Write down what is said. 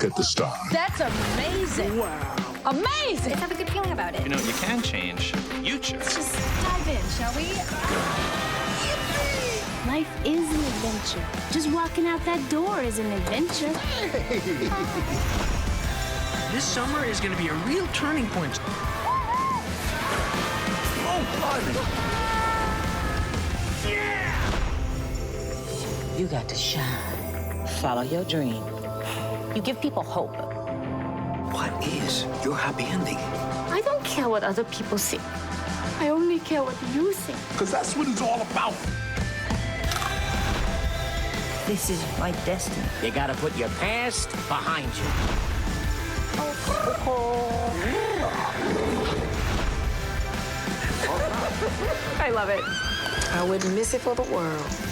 look at the stars. That's amazing. Wow. Amazing. Let's have a good feeling about it. You know, you can change. You choose. Let's just dive in, shall we? Life is an adventure. Just walking out that door is an adventure. This summer is going to be a real turning point. Oh, blimey. Yeah! You got to shine. Follow your dream. You give people hope. What is your happy ending? I don't care what other people think. I only care what you think. Because that's what it's all about. This is my destiny. You gotta put your past behind you. I love it. I wouldn't miss it for the world.